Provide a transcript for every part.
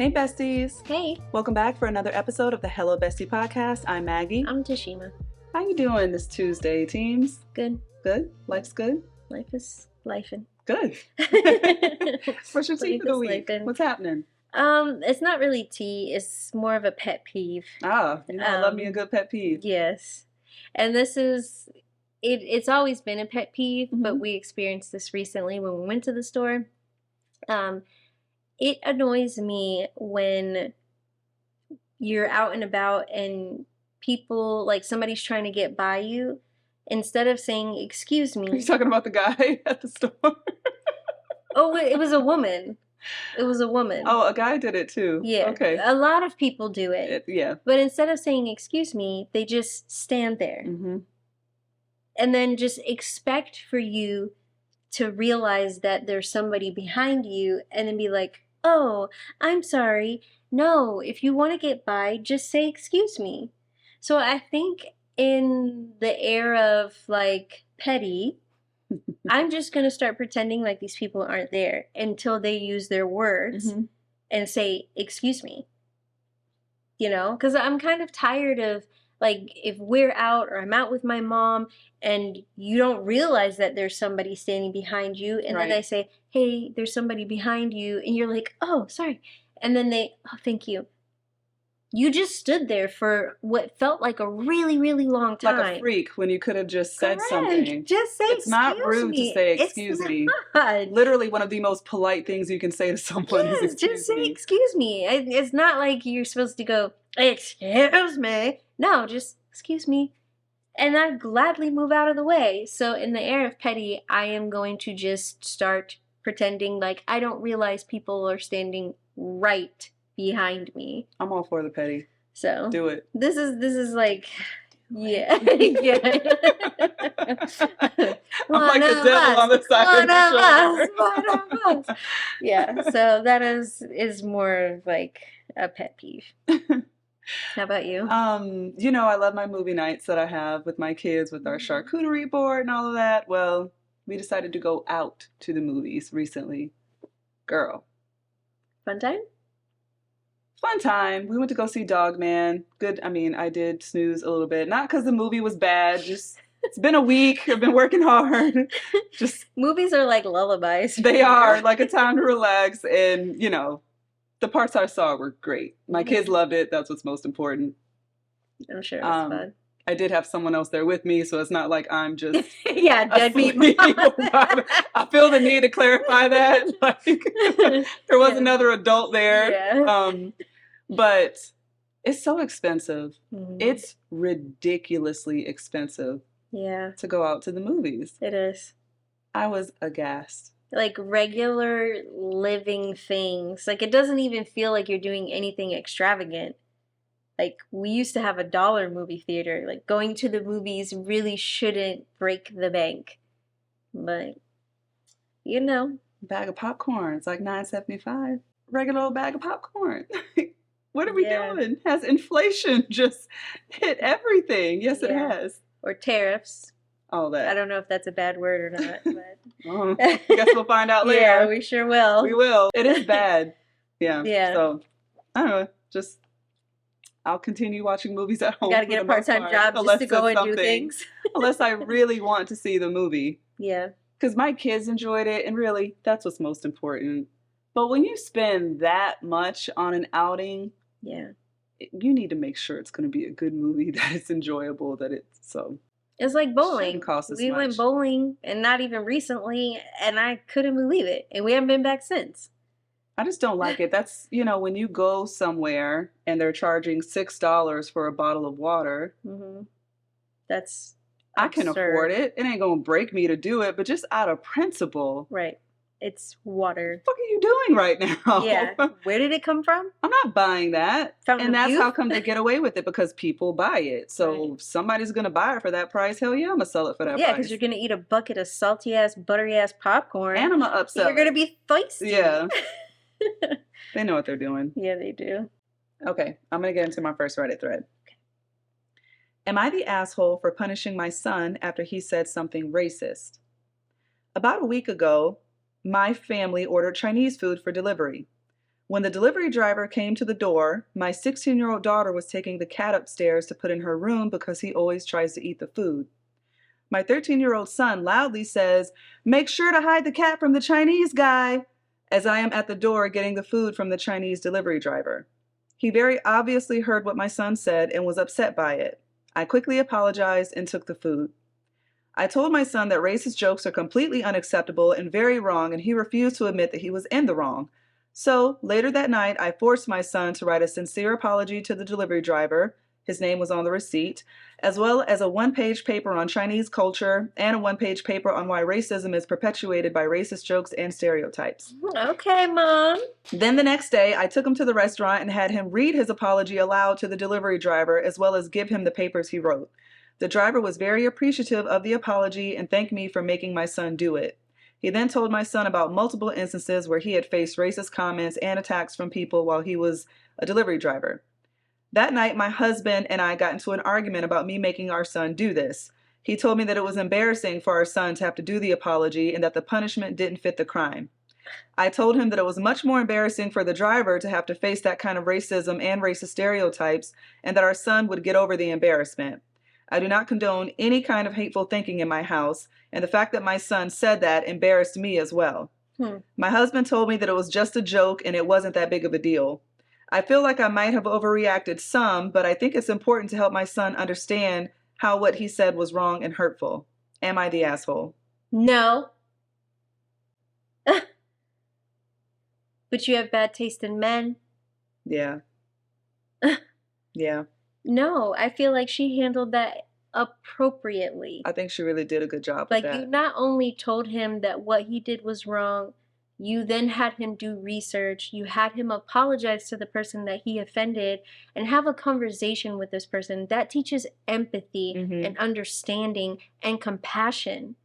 Hey besties! Hey, Welcome back for another episode of the Hello Bestie podcast. I'm Maggie. I'm Tashima. How you doing this Tuesday, teams? Good. Good? Life's good? Life is lifing. Good. What's your tea for the week? What's happening? It's not really tea. It's more of a pet peeve. I love me a good pet peeve. Yes. And this is, it's always been a pet peeve, Mm-hmm. but we experienced this recently when we went to the store. It annoys me when you're out and about and people, like somebody's trying to get by you, instead of saying, excuse me. Are you talking about the guy at the store? Oh, it was a woman. It was a woman. Oh, a guy did it too. Yeah. Okay. A lot of people do it. Yeah. But instead of saying, excuse me, they just stand there. Mm-hmm. And then just expect for you to realize that there's somebody behind you and then be like, oh, I'm sorry. No, if you want to get by, just say, excuse me. So I think in the era of like petty, I'm just going to start pretending like these people aren't there until they use their words and say, excuse me. You know, because I'm kind of tired of, like, if we're out or I'm out with my mom and you don't realize that there's somebody standing behind you, and then I say, hey, there's somebody behind you, and you're like, oh, sorry. And then they, oh, thank you. You just stood there for what felt like a really, really long time. Like a freak when you could have just said something. Just say, it's not rude to say excuse me. Literally one of the most polite things you can say to someone is excuse just say me. Excuse me. It's not like you're supposed to go, excuse me. No, just excuse me. And I'd gladly move out of the way. So in the era of petty, I am going to just start pretending like I don't realize people are standing right behind me. I'm all for the petty. So do it. This is like, yeah. Yeah. I'm like the devil on the side of the shoulder. One of us. Yeah. So that is more of like a pet peeve. How about you? You know, I love my movie nights that I have with my kids with our charcuterie board and all of that. Well, we decided to go out to the movies recently. Girl. Fun time? Fun time. We went to go see Dog Man. Good. I mean, I did snooze a little bit. Not because the movie was bad. Just, it's been a week. I've been working hard. Just movies are like lullabies. They are like a time to relax. And, you know, the parts I saw were great. My kids loved it. That's what's most important. I'm sure it was fun. I did have someone else there with me, so it's not like I'm just deadbeat. I feel the need to clarify that. Like there was another adult there. Yeah. But it's so expensive. Mm-hmm. It's ridiculously expensive. Yeah. To go out to the movies. It is. I was aghast. Like regular living things. Like it doesn't even feel like you're doing anything extravagant. Like we used to have a $1 movie theater. Like going to the movies really shouldn't break the bank. But you know, bag of popcorn, it's like $9.75. Regular old bag of popcorn. What are we doing? Has inflation just hit everything? Yes, it has. Or tariffs. All that. I don't know if that's a bad word or not, but I guess we'll find out later. Yeah, we sure will. We will. It is bad. Yeah. Yeah. So I don't know. Just I'll continue watching movies at home. Gotta get a part-time job just to go and do things. Unless I really want to see the movie. Yeah. Because my kids enjoyed it, and really, that's what's most important. But when you spend that much on an outing, you need to make sure it's going to be a good movie, that it's enjoyable, that it's so. It's like bowling. We went bowling, and not even recently, and I couldn't believe it. And we haven't been back since. I just don't like it. That's, you know, when you go somewhere and they're charging $6 for a bottle of water. Mm-hmm. That's I can afford it. It ain't going to break me to do it, but just out of principle. Right. It's water. What the fuck are you doing right now? Yeah. Where did it come from? I'm not buying that. And that's how come they get away with it, because people buy it. So if somebody's going to buy it for that price, hell yeah, I'm going to sell it for that price. Yeah, because you're going to eat a bucket of salty-ass, buttery-ass popcorn. And I'm going to upsell. You're going to be thirsty. Yeah. They know what they're doing. Yeah, they do. Okay, I'm going to get into my first Reddit thread. Okay. Am I the asshole for punishing my son after he said something racist? About a week ago, my family ordered Chinese food for delivery. When the delivery driver came to the door, my 16-year-old daughter was taking the cat upstairs to put in her room because he always tries to eat the food. My 13-year-old son loudly says, "Make sure to hide the cat from the Chinese guy," as I am at the door getting the food from the Chinese delivery driver. He very obviously heard what my son said and was upset by it. I quickly apologized and took the food. I told my son that racist jokes are completely unacceptable and very wrong, and he refused to admit that he was in the wrong. So, later that night, I forced my son to write a sincere apology to the delivery driver, his name was on the receipt, as well as a one-page paper on Chinese culture and a one-page paper on why racism is perpetuated by racist jokes and stereotypes. Okay, Mom. Then the next day, I took him to the restaurant and had him read his apology aloud to the delivery driver, as well as give him the papers he wrote. The driver was very appreciative of the apology and thanked me for making my son do it. He then told my son about multiple instances where he had faced racist comments and attacks from people while he was a delivery driver. That night, my husband and I got into an argument about me making our son do this. He told me that it was embarrassing for our son to have to do the apology and that the punishment didn't fit the crime. I told him that it was much more embarrassing for the driver to have to face that kind of racism and racist stereotypes, and that our son would get over the embarrassment. I do not condone any kind of hateful thinking in my house, and the fact that my son said that embarrassed me as well. My husband told me that it was just a joke and it wasn't that big of a deal. I feel like I might have overreacted some, but I think it's important to help my son understand how what he said was wrong and hurtful. Am I the asshole? No. But you have bad taste in men? Yeah. Yeah. No, I feel like she handled that appropriately. I think she really did a good job with that. Like, you not only told him that what he did was wrong, you then had him do research, you had him apologize to the person that he offended, and have a conversation with this person. That teaches empathy and understanding and compassion.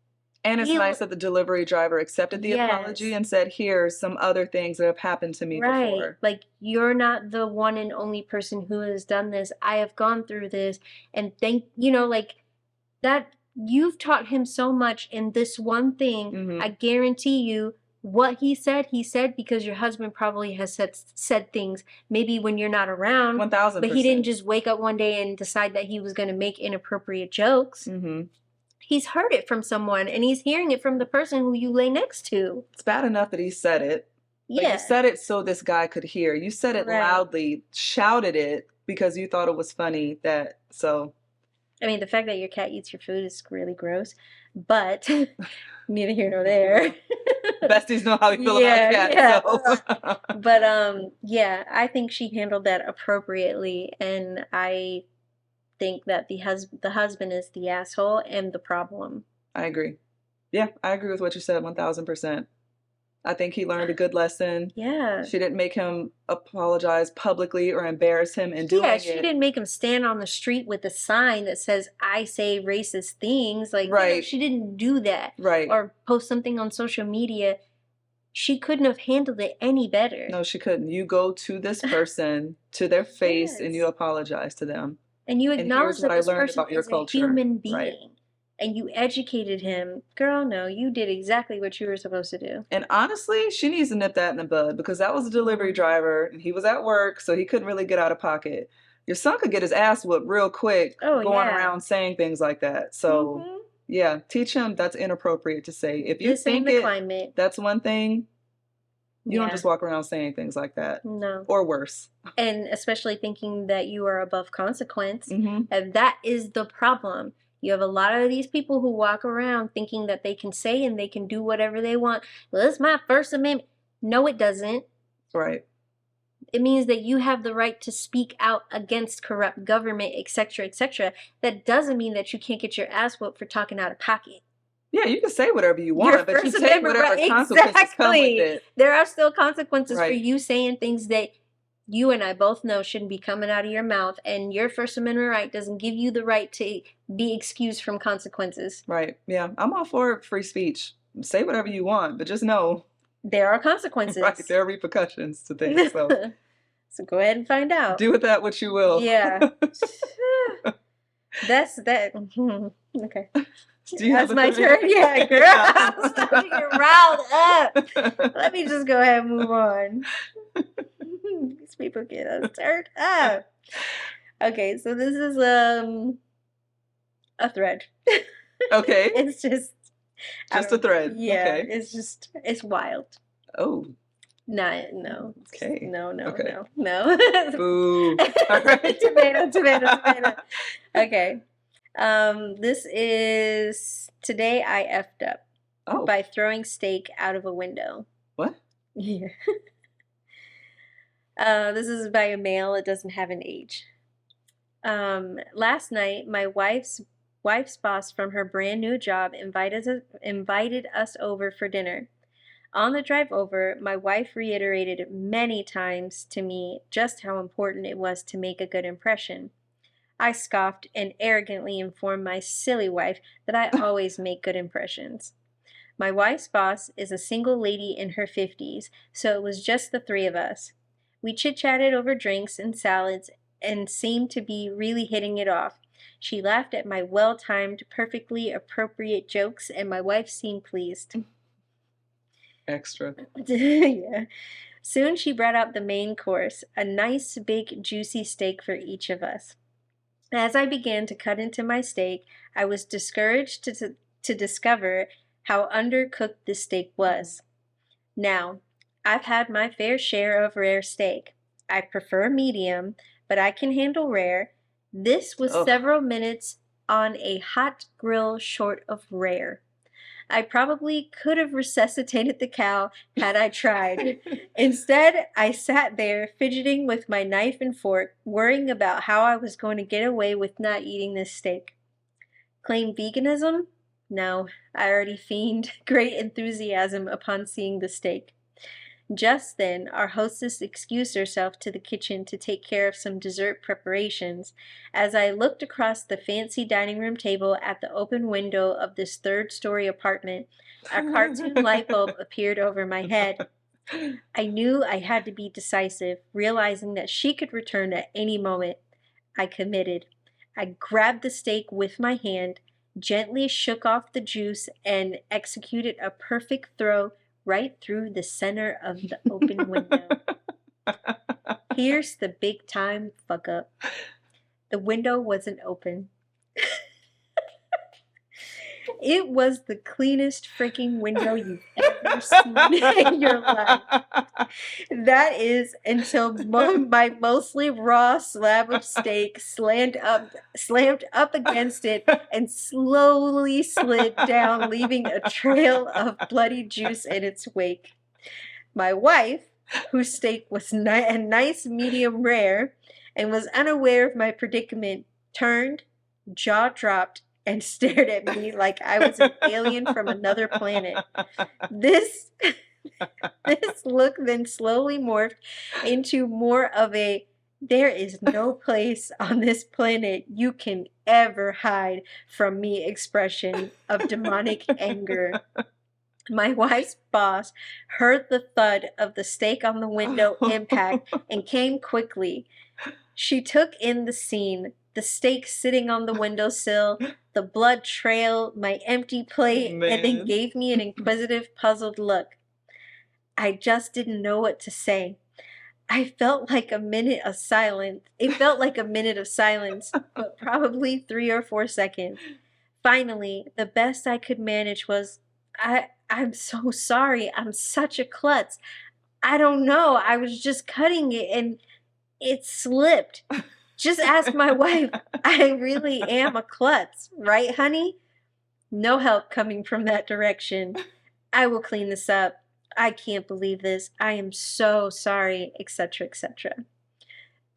And it's nice that the delivery driver accepted the apology and said, here's some other things that have happened to me before. Like, you're not the one and only person who has done this. I have gone through this. And like, that you've taught him so much in this one thing. I guarantee you what he said because your husband probably has said things maybe when you're not around. 1000%. But he didn't just wake up one day and decide that he was going to make inappropriate jokes. He's heard it from someone, and he's hearing it from the person who you lay next to. It's bad enough that he said it. But you said it so this guy could hear. You said it loudly, shouted it because you thought it was funny. I mean, the fact that your cat eats your food is really gross, but neither here nor there. Besties know how we feel about cats. So. But I think she handled that appropriately, and I think that the husband is the asshole and the problem. I agree. Yeah, I agree with what you said 1000%. I think he learned a good lesson. Yeah. She didn't make him apologize publicly or embarrass him in doing it. Yeah, she didn't make him stand on the street with a sign that says, "I say racist things." Like, she didn't do that. Right. Or post something on social media. She couldn't have handled it any better. No, she couldn't. You go to this person, to their face, and you apologize to them. And you acknowledge that this person is a human being. Right. And you educated him. Girl, no, you did exactly what you were supposed to do. And honestly, she needs to nip that in the bud, because that was a delivery driver and he was at work, so he couldn't really get out of pocket. Your son could get his ass whooped real quick going around saying things like that. So yeah, teach him that's inappropriate to say. If you think that's one thing, you don't just walk around saying things like that. No. Or worse. And especially thinking that you are above consequence. And that is the problem. You have a lot of these people who walk around thinking that they can say and they can do whatever they want. Well, that's my First Amendment. No, it doesn't. Right. It means that you have the right to speak out against corrupt government, etc., etc. That doesn't mean that you can't get your ass whooped for talking out of pocket. Yeah, you can say whatever you want, but you take whatever consequences come with it. There are still consequences for you saying things that you and I both know shouldn't be coming out of your mouth, and your First Amendment right doesn't give you the right to be excused from consequences. Right. Yeah. I'm all for free speech. Say whatever you want, but just know there are consequences. Right. There are repercussions to things. So, so go ahead and find out. Do with that what you will. Yeah. That's that. Okay. That's my turn. Yeah, girl. I'm starting to get riled up. Let me just go ahead and move on. people get us turned up. Okay, so this is a thread. Okay. It's just a thread. Yeah, Okay. it's wild. Oh. No. Okay. No. Boo. All right. Tomato. Okay. This is Today I effed up by throwing steak out of a window. What? Yeah. This is by a male. It doesn't have an age. Last night, my wife's boss from her brand new job invited us over for dinner. On the drive over, my wife reiterated many times to me just how important it was to make a good impression. I scoffed and arrogantly informed my silly wife that I always make good impressions. My wife's boss is a single lady in her 50s, so it was just the three of us. We chit-chatted over drinks and salads and seemed to be really hitting it off. She laughed at my well-timed, perfectly appropriate jokes, and my wife seemed pleased. Extra. Yeah. Soon she brought out the main course, a nice, big, juicy steak for each of us. As I began to cut into my steak, I was discouraged to discover how undercooked the steak was. Now, I've had my fair share of rare steak. I prefer medium, but I can handle rare. This was several minutes on a hot grill short of rare. I probably could have resuscitated the cow had I tried. Instead, I sat there fidgeting with my knife and fork, worrying about how I was going to get away with not eating this steak. Claim veganism? No, I already feigned great enthusiasm upon seeing the steak. Just then, our hostess excused herself to the kitchen to take care of some dessert preparations. As I looked across the fancy dining room table at the open window of this third-story apartment, a cartoon light bulb appeared over my head. I knew I had to be decisive, realizing that she could return at any moment. I committed. I grabbed the steak with my hand, gently shook off the juice, and executed a perfect throw right through the center of the open window. Here's the big time fuck up. The window wasn't open. It was the cleanest freaking window you've ever seen in your life. That is until my mostly raw slab of steak slammed up against it and slowly slid down, leaving a trail of bloody juice in its wake. My wife, whose steak was a nice medium rare and was unaware of my predicament, turned, jaw dropped, and stared at me like I was an alien from another planet. This look then slowly morphed into more of a "there is no place on this planet you can ever hide from me" expression of demonic anger. My wife's boss heard the thud of the steak on the window impact and came quickly. She took in the scene, the steak sitting on the windowsill, the blood trail, my empty plate, and then gave me an inquisitive, puzzled look. I just didn't know what to say. I felt like a minute of silence. It felt like a minute of silence, but probably 3 or 4 seconds. Finally, the best I could manage was, I'm so sorry. I'm such a klutz. I don't know. I was just cutting it and it slipped. Just ask my wife. I really am a klutz, right, honey? No help coming from that direction. I will clean this up. I can't believe this. I am so sorry, etc., etc.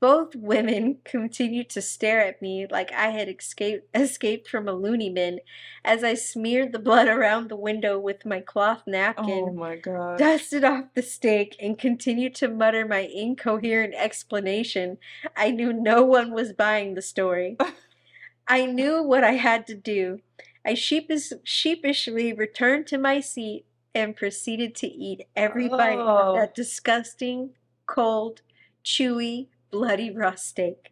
Both women continued to stare at me like I had escaped from a loony bin as I smeared the blood around the window with my cloth napkin, oh my God, dusted off the steak, and continued to mutter my incoherent explanation. I knew no one was buying the story. I knew what I had to do. I sheepishly returned to my seat and proceeded to eat every bite of that disgusting, cold, chewy, bloody raw steak.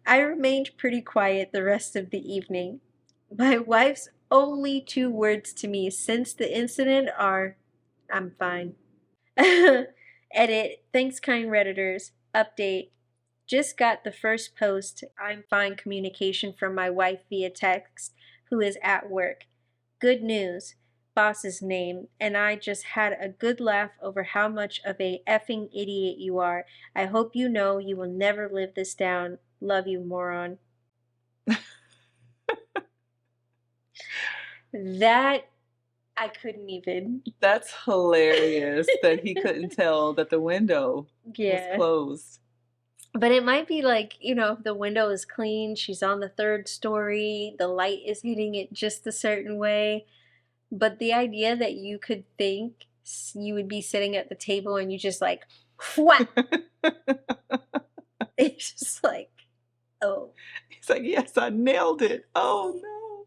I remained pretty quiet the rest of the evening. My wife's only 2 words to me since the incident are, "I'm fine." Edit. Thanks, kind Redditors. Update. Just got the first post, I'm fine communication from my wife via text, who is at work. Good news. Boss's name, and I just had a good laugh over how much of a effing idiot you are. I hope you know you will never live this down. Love you, moron. That I couldn't even. That's hilarious that he couldn't tell that the window was closed. But it might be like, you know, the window is clean, she's on the 3rd story, the light is hitting it just a certain way. But the idea that you could think you would be sitting at the table and you just like, whack! It's just like, oh. He's like, yes, I nailed it. Oh, no.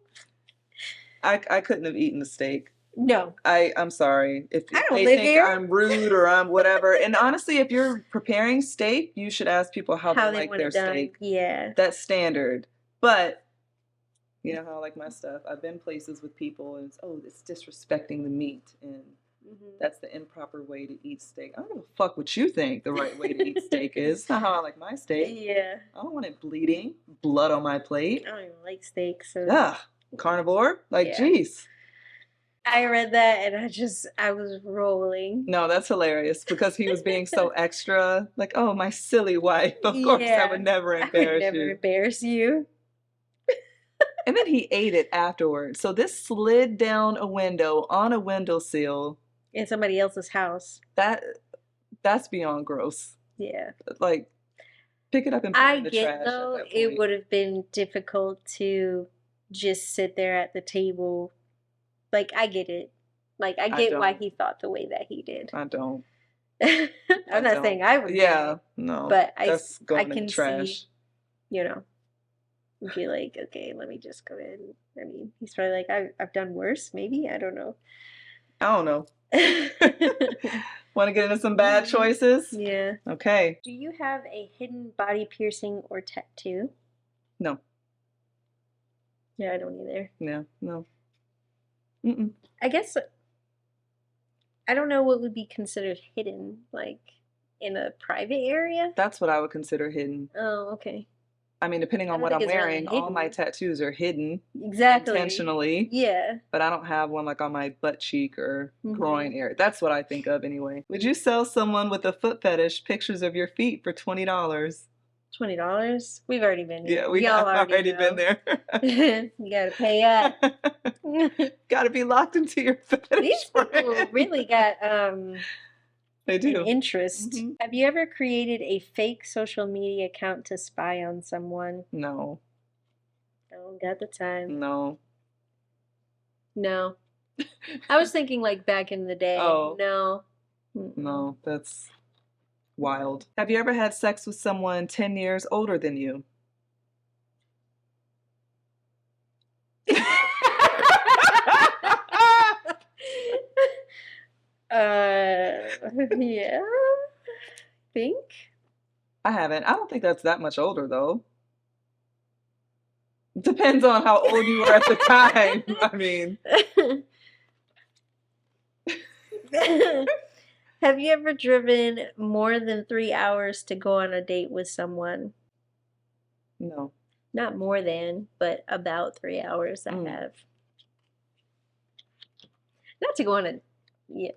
I couldn't have eaten the steak. No. I'm sorry. If I don't they live think here. I'm rude or I'm whatever. And honestly, if you're preparing steak, you should ask people how they like their steak. Yeah. That's standard. But you know how I like my stuff. I've been places with people and it's disrespecting the meat, and that's the improper way to eat steak. I don't give a fuck what you think the right way to eat steak is. It's not how I like my steak. Yeah. I don't want it bleeding, blood on my plate. I don't even like steak, so. Ugh. Carnivore? Like, jeez. I read that and I was rolling. No, that's hilarious because he was being so extra. Like, oh, my silly wife. Of course, I would never embarrass you. And then he ate it afterwards. So this slid down a window on a windowsill. In somebody else's house. That's beyond gross. Yeah. Like, pick it up and put it in the trash. I get, though, it would have been difficult to just sit there at the table. Like, I get it. Like, I get why he thought the way that he did. I don't. I'm not saying I would. Yeah, no. But that's I can see, you know, be like, okay, let me just go ahead. I mean, he's probably like, I've done worse, maybe. I don't know. Want to get into some bad choices? Yeah. Okay. Do you have a hidden body piercing or tattoo? No. Yeah, I don't either. Yeah, no. I guess I don't know what would be considered hidden, like in a private area. That's what I would consider hidden. Oh, okay. I mean, depending on what I'm wearing, all my tattoos are hidden. Exactly. Intentionally. Yeah. But I don't have one like on my butt cheek or groin area. That's what I think of anyway. Would you sell someone with a foot fetish pictures of your feet for $20? $20? We've already been there. Yeah, we have already been there. You gotta pay up. Gotta be locked into your fetish. These people really got they do. an interest. Have you ever created a fake social media account to spy on someone? No. Don't got the time. No. No. I was thinking like back in the day. Oh. No. No, that's wild. Have you ever had sex with someone 10 years older than you? Yeah. Think? I haven't. I don't think that's that much older though. Depends on how old you were at the time. I mean. Have you ever driven more than 3 hours to go on a date with someone? No. Not more than, but about 3 hours I have. Not to go on a... Yeah.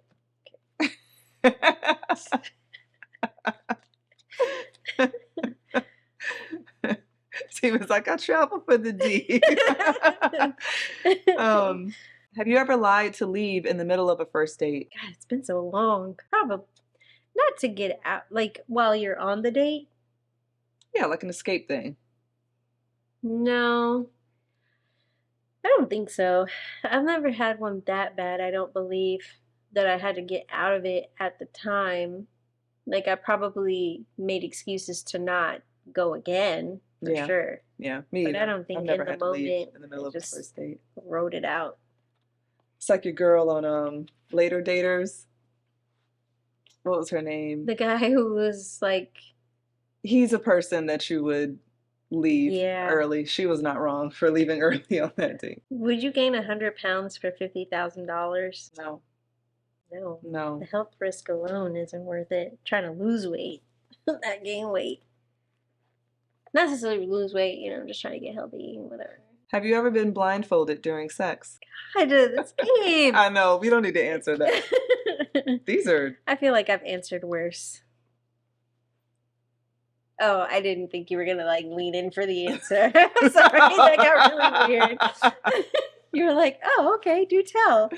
She was like, I travel for the D. Have you ever lied to leave in the middle of a first date? God, it's been so long. Probably not to get out, like while you're on the date. Yeah, like an escape thing. No, I don't think so. I've never had one that bad. I don't believe that I had to get out of it at the time. Like I probably made excuses to not go again for sure. Yeah, me either. But I don't think in the moment in the middle of a first date. Wrote it out. It's like your girl on Later Daters. What was her name? The guy who was like... He's a person that you would leave early. She was not wrong for leaving early on that date. Would you gain 100 pounds for $50,000? No. No. No. The health risk alone isn't worth it. Trying to lose weight. Not gain weight. Not necessarily lose weight, you know, I'm just trying to get healthy, whatever. Have you ever been blindfolded during sex? God, this game. I know, we don't need to answer that. These are... I feel like I've answered worse. Oh, I didn't think you were gonna like lean in for the answer. I'm sorry, that got really weird. You were like, oh, okay, do tell.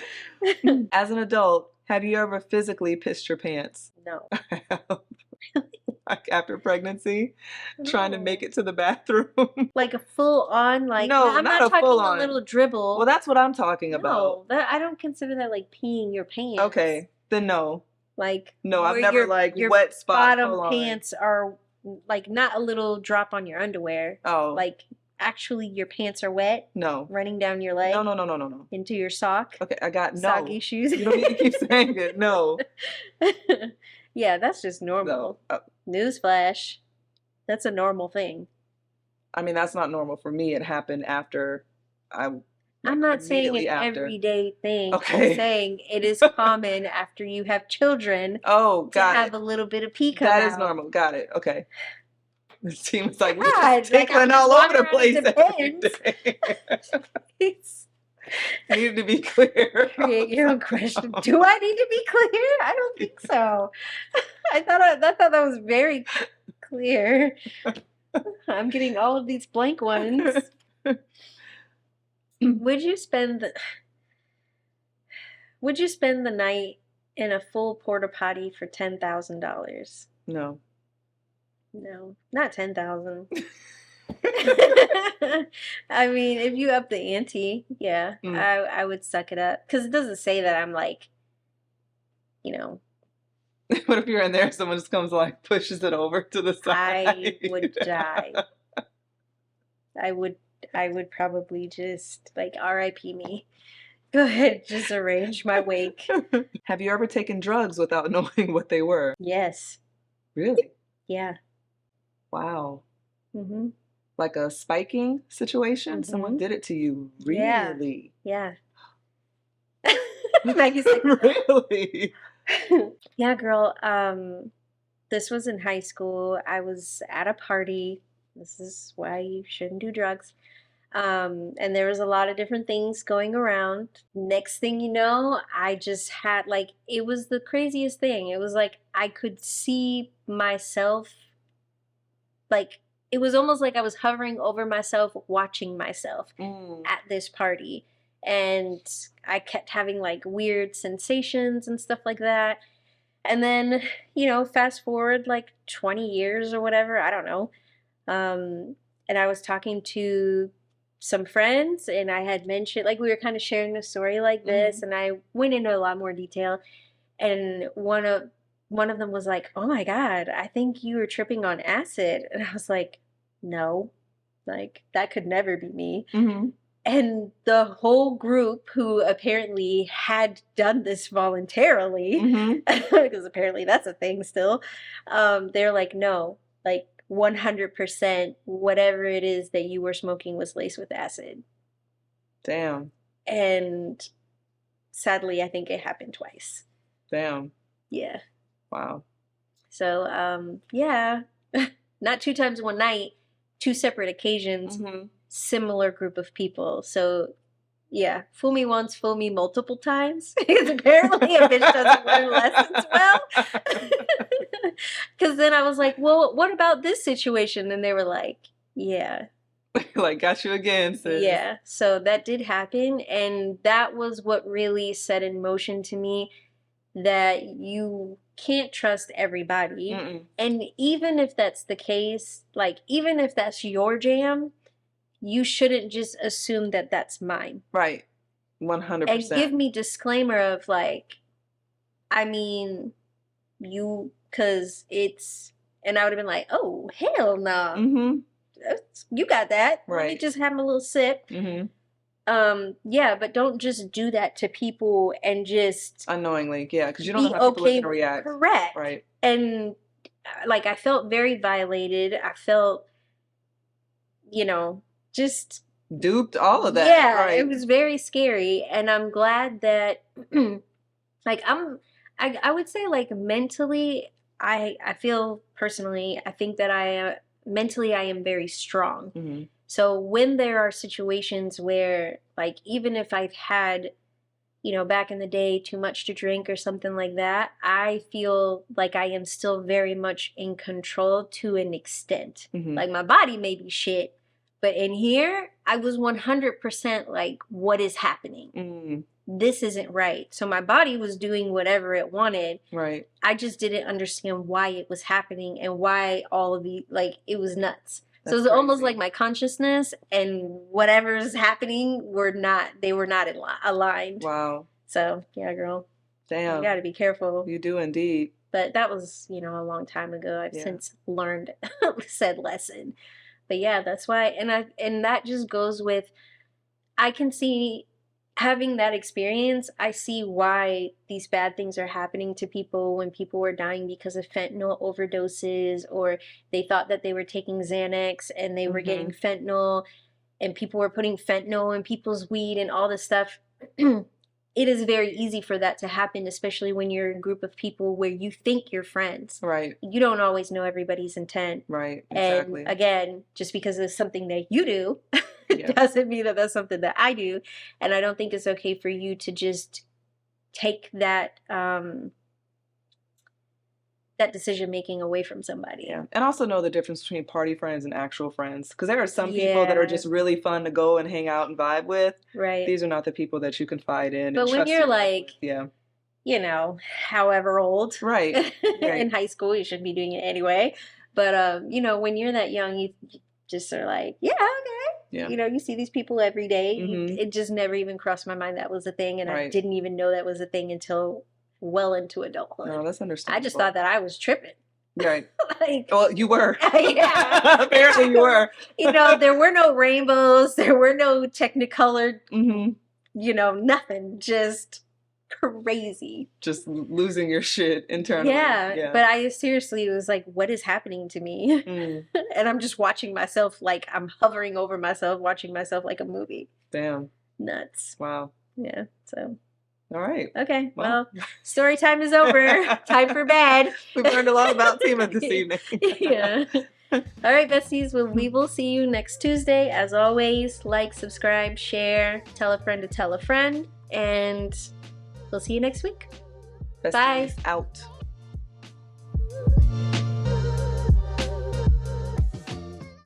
As an adult, have you ever physically pissed your pants? No. Like after pregnancy, trying to make it to the bathroom. Like a full on, like no, I'm not not a talking full a on. little dribble. Well, that's what I'm talking about. No, I don't consider that like peeing your pants. Okay, then no. Like no, I've never your wet spot bottom pants are like not a little drop on your underwear. Oh, like actually your pants are wet. No, running down your leg. No. Into your sock. Okay, I got no. Soggy shoes. You don't need to keep saying it. No. Yeah, that's just normal. No. Newsflash. That's a normal thing. I mean, that's not normal for me. It happened after I'm not saying an everyday thing. Okay. I'm saying it is common after you have children. Oh, got to have a little bit of pee come That out. is normal. Got it. Okay. It seems like we're just tickling all over the place every day. Need to be clear. Create your own question. Do I need to be clear? I don't think so. I thought that was very clear. I'm getting all of these blank ones. Would you spend the night in a full porta potty for $10,000? No. No, not 10,000. I mean, if you up the ante, yeah, I would suck it up. Because it doesn't say that I'm like, you know. What if you're in there, someone just comes like pushes it over to the side? I would die. I would probably just like R.I.P. me. Go ahead, just arrange my wake. Have you ever taken drugs without knowing what they were? Yes. Really? Yeah. Wow. Mm-hmm. Like a spiking situation? Mm-hmm. Someone did it to you? Really? Yeah. Maggie's like, really? Yeah, girl. This was in high school. I was at a party. This is why you shouldn't do drugs. And there was a lot of different things going around. Next thing you know, I just had like, it was the craziest thing. It was like I could see myself, like it was almost like I was hovering over myself, watching myself at this party. And I kept having like weird sensations and stuff like that. And then, you know, fast forward like 20 years or whatever, I don't know. And I was talking to some friends and I had mentioned, like we were kind of sharing a story like this, and I went into a lot more detail. And one of them was like, oh my God, I think you were tripping on acid. And I was like, no, like that could never be me. And the whole group, who apparently had done this voluntarily, because apparently that's a thing still, they're like, no, like 100% whatever it is that you were smoking was laced with acid. Damn. And sadly, I think it happened twice. Damn. Yeah. Wow. So, yeah, not 2 times one night, 2 separate occasions, similar group of people. So, yeah, fool me once, fool me multiple times. Because apparently a bitch doesn't learn lessons well. Because then I was like, well, what about this situation? And they were like, yeah. Like, got you again, sis. Yeah, so that did happen. And that was what really set in motion to me that you can't trust everybody. And even if that's the case, like, even if that's your jam, you shouldn't just assume that that's mine. Right. 100%. And give me disclaimer of like, I mean, you, because it's, and I would have been like, oh, hell no. You got that. Right. Let me just have a little sip. Yeah, but don't just do that to people and just unknowingly, yeah, because you don't know how people are going to react. Correct. Right. And like I felt very violated. I felt, you know, just duped, all of that. Yeah, right. It was very scary, and I'm glad that, like I would say like mentally, I feel personally, I think that mentally I am very strong. Mm-hmm. So when there are situations where, like, even if I've had, you know, back in the day, too much to drink or something like that, I feel like I am still very much in control to an extent. Mm-hmm. Like, my body may be shit, but in here, I was 100% like, what is happening? Mm. This isn't right. So my body was doing whatever it wanted. Right. I just didn't understand why it was happening and why all of the, like, it was nuts. That's so it was crazy. Almost like my consciousness and whatever's happening were not aligned. Wow. So, yeah, girl. Damn. You gotta be careful. You do indeed. But that was, you know, a long time ago. I've since learned said lesson. But yeah, that's why, and that just goes with, I can see, having that experience, I see why these bad things are happening to people when people were dying because of fentanyl overdoses, or they thought that they were taking Xanax and they were getting fentanyl, and people were putting fentanyl in people's weed and all this stuff. It is very easy for that to happen, especially when you're in a group of people where you think you're friends. Right. You don't always know everybody's intent. Right, exactly. And again, just because it's something that you do, doesn't mean that that's something that I do. And I don't think it's okay for you to just take that that decision making away from somebody. Yeah. And also know the difference between party friends and actual friends. Because there are some people that are just really fun to go and hang out and vibe with. Right. These are not the people that you confide in. But when you're like, you know, however old. Right. In high school, you should be doing it anyway. But, you know, when you're that young, you just are like, yeah, okay. Yeah. You know, you see these people every day. It just never even crossed my mind that was a thing. And I didn't even know that was a thing until well into adulthood. No, that's understandable. I just thought that I was tripping. Right. Like, well, you were. Yeah. Apparently you were. You know, there were no rainbows. There were no technicolored, you know, nothing. Just crazy. Just losing your shit internally. Yeah. But I seriously was like, what is happening to me? And I'm just watching myself, like I'm hovering over myself, watching myself like a movie. Damn. Nuts. Wow. Yeah. So. All right. Okay. Well, story time is over. Time for bed. We've learned a lot about Tima this evening. Yeah. All right, besties. Well, we will see you next Tuesday. As always, like, subscribe, share, tell a friend to tell a friend, and we'll see you next week. Bes-Teas Bye. Out.